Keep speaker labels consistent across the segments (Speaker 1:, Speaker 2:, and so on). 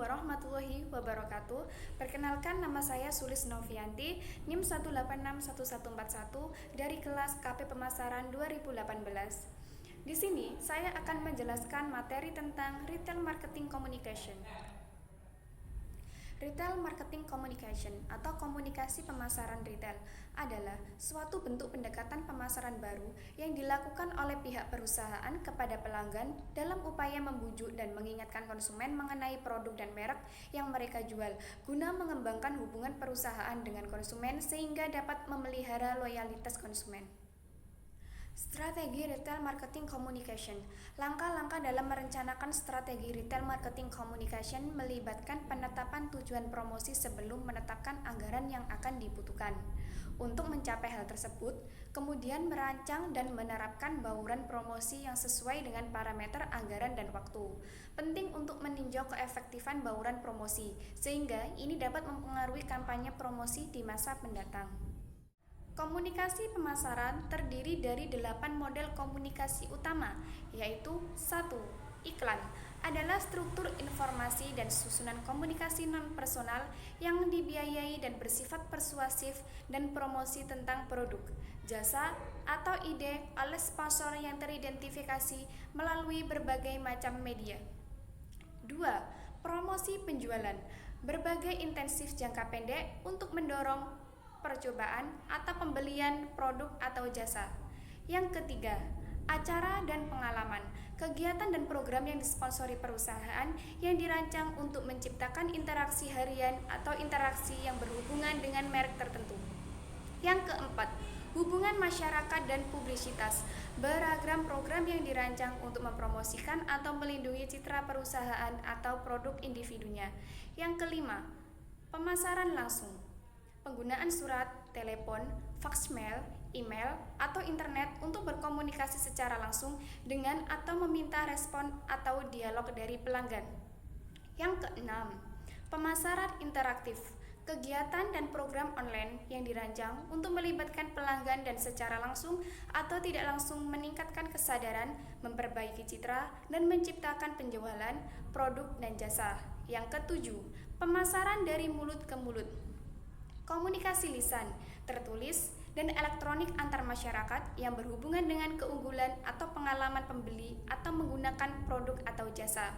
Speaker 1: warahmatullahi wabarakatuh. Perkenalkan, nama saya Sulis Novianti, NIM 1861141 dari kelas KP Pemasaran 2018. Di sini saya akan menjelaskan materi tentang Retail Marketing Communication. Retail Marketing Communication atau komunikasi pemasaran retail adalah suatu bentuk pendekatan pemasaran baru yang dilakukan oleh pihak perusahaan kepada pelanggan dalam upaya membujuk dan mengingatkan konsumen mengenai produk dan merek yang mereka jual, guna mengembangkan hubungan perusahaan dengan konsumen sehingga dapat memelihara loyalitas konsumen. Strategi Retail Marketing Communication. Langkah-langkah dalam merencanakan strategi Retail Marketing Communication melibatkan penetapan tujuan promosi sebelum menetapkan anggaran yang akan dibutuhkan. Untuk mencapai hal tersebut, kemudian merancang dan menerapkan bauran promosi yang sesuai dengan parameter anggaran dan waktu. Penting untuk meninjau keefektifan bauran promosi, sehingga ini dapat mempengaruhi kampanye promosi di masa mendatang. Komunikasi pemasaran terdiri dari 8 model komunikasi utama, yaitu 1. Iklan adalah struktur informasi dan susunan komunikasi non-personal yang dibiayai dan bersifat persuasif dan promosi tentang produk, jasa, atau ide oleh sponsor yang teridentifikasi melalui berbagai macam media. 2. Promosi penjualan, berbagai intensif jangka pendek untuk mendorong percobaan atau pembelian produk atau jasa. Yang ketiga, acara dan pengalaman, kegiatan dan program yang disponsori perusahaan yang dirancang untuk menciptakan interaksi harian atau interaksi yang berhubungan dengan merek tertentu. Yang keempat, hubungan masyarakat dan publisitas, beragam program yang dirancang untuk mempromosikan atau melindungi citra perusahaan atau produk individunya. Yang kelima, pemasaran langsung, penggunaan surat, telepon, fax mail, email, atau internet untuk berkomunikasi secara langsung dengan atau meminta respon atau dialog dari pelanggan. Yang keenam, pemasaran interaktif, kegiatan dan program online yang dirancang untuk melibatkan pelanggan dan secara langsung atau tidak langsung meningkatkan kesadaran, memperbaiki citra, dan menciptakan penjualan produk dan jasa. Yang ketujuh, pemasaran dari mulut ke mulut, komunikasi lisan, tertulis, dan elektronik antar masyarakat yang berhubungan dengan keunggulan atau pengalaman pembeli atau menggunakan produk atau jasa.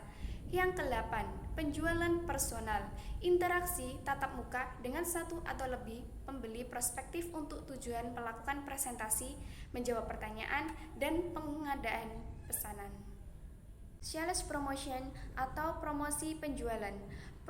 Speaker 1: Yang ke-8, penjualan personal, interaksi tatap muka dengan satu atau lebih pembeli prospektif untuk tujuan melakukan presentasi, menjawab pertanyaan, dan pengadaan pesanan. Sales promotion atau promosi penjualan.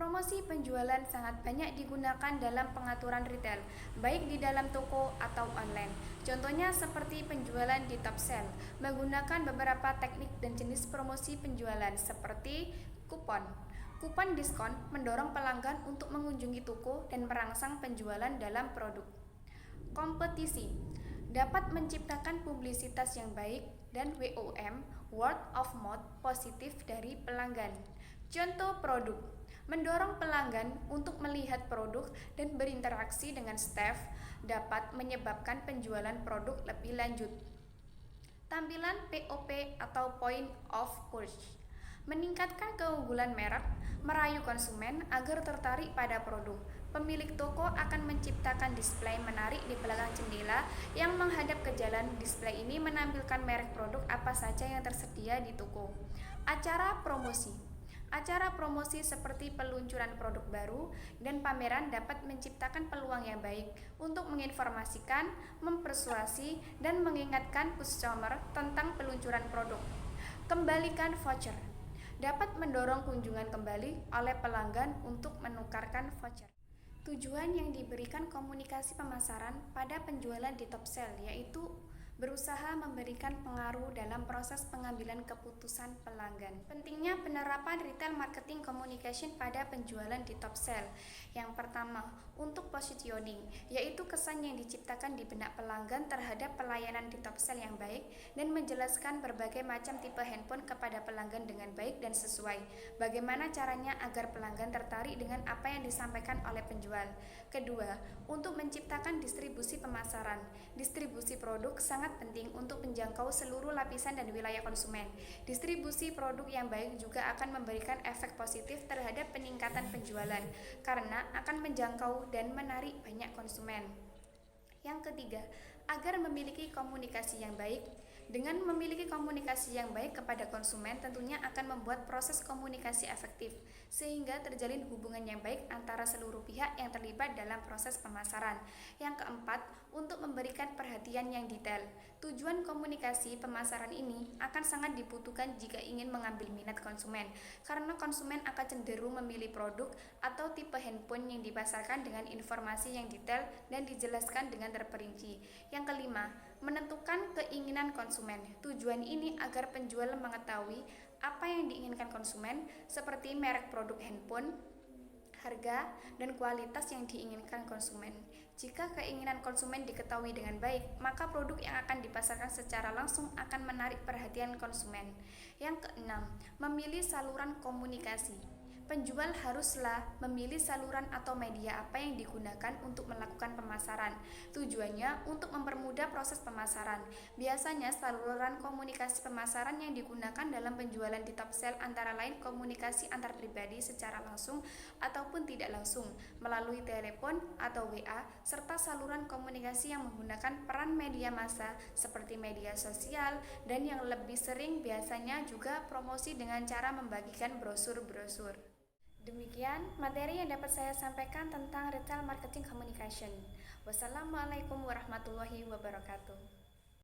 Speaker 1: Promosi penjualan sangat banyak digunakan dalam pengaturan retail, baik di dalam toko atau online. Contohnya seperti penjualan di top sale, menggunakan beberapa teknik dan jenis promosi penjualan seperti kupon. Kupon diskon mendorong pelanggan untuk mengunjungi toko dan merangsang penjualan dalam produk. Kompetisi dapat menciptakan publisitas yang baik dan WOM, word of mouth, positif dari pelanggan. Contoh produk, mendorong pelanggan untuk melihat produk dan berinteraksi dengan staff dapat menyebabkan penjualan produk lebih lanjut. Tampilan POP atau Point of Purchase, meningkatkan keunggulan merek, merayu konsumen agar tertarik pada produk. Pemilik toko akan menciptakan display menarik di belakang jendela yang menghadap ke jalan. Display ini menampilkan merek produk apa saja yang tersedia di toko. Acara promosi. Acara promosi seperti peluncuran produk baru dan pameran dapat menciptakan peluang yang baik untuk menginformasikan, mempersuasi, dan mengingatkan customer tentang peluncuran produk. Kembalikan voucher dapat mendorong kunjungan kembali oleh pelanggan untuk menukarkan voucher. Tujuan yang diberikan komunikasi pemasaran pada penjualan di top sale yaitu berusaha memberikan pengaruh dalam proses pengambilan keputusan pelanggan. Pentingnya penerapan retail marketing communication pada penjualan di top sale. Yang pertama, untuk positioning, yaitu kesan yang diciptakan di benak pelanggan terhadap pelayanan di top sale yang baik dan menjelaskan berbagai macam tipe handphone kepada pelanggan dengan baik dan sesuai. Bagaimana caranya agar pelanggan tertarik dengan apa yang disampaikan oleh penjual. Kedua, untuk menciptakan distribusi pemasaran. Distribusi produk sangat sangat penting untuk menjangkau seluruh lapisan dan wilayah konsumen. Distribusi produk yang baik juga akan memberikan efek positif terhadap peningkatan penjualan karena akan menjangkau dan menarik banyak konsumen. Yang ketiga, agar memiliki komunikasi yang baik. Dengan memiliki komunikasi yang baik kepada konsumen tentunya akan membuat proses komunikasi efektif, sehingga terjalin hubungan yang baik antara seluruh pihak yang terlibat dalam proses pemasaran. Yang keempat, untuk memberikan perhatian yang detail. Tujuan komunikasi pemasaran ini akan sangat dibutuhkan jika ingin mengambil minat konsumen, karena konsumen akan cenderung memilih produk atau tipe handphone yang dipasarkan dengan informasi yang detail dan dijelaskan dengan terperinci. Yang kelima, menentukan keinginan konsumen. Tujuan ini agar penjual mengetahui apa yang diinginkan konsumen, seperti merek produk handphone, harga, dan kualitas yang diinginkan konsumen. Jika keinginan konsumen diketahui dengan baik, maka produk yang akan dipasarkan secara langsung akan menarik perhatian konsumen. Yang keenam, memilih saluran komunikasi. Penjual haruslah memilih saluran atau media apa yang digunakan untuk melakukan pemasaran. Tujuannya untuk mempermudah proses pemasaran. Biasanya saluran komunikasi pemasaran yang digunakan dalam penjualan di top sale antara lain komunikasi antar pribadi secara langsung ataupun tidak langsung, melalui telepon atau WA, serta saluran komunikasi yang menggunakan peran media massa seperti media sosial, dan yang lebih sering biasanya juga promosi dengan cara membagikan brosur-brosur. Demikian materi yang dapat saya sampaikan tentang Retail Marketing Communication. Wassalamualaikum warahmatullahi wabarakatuh.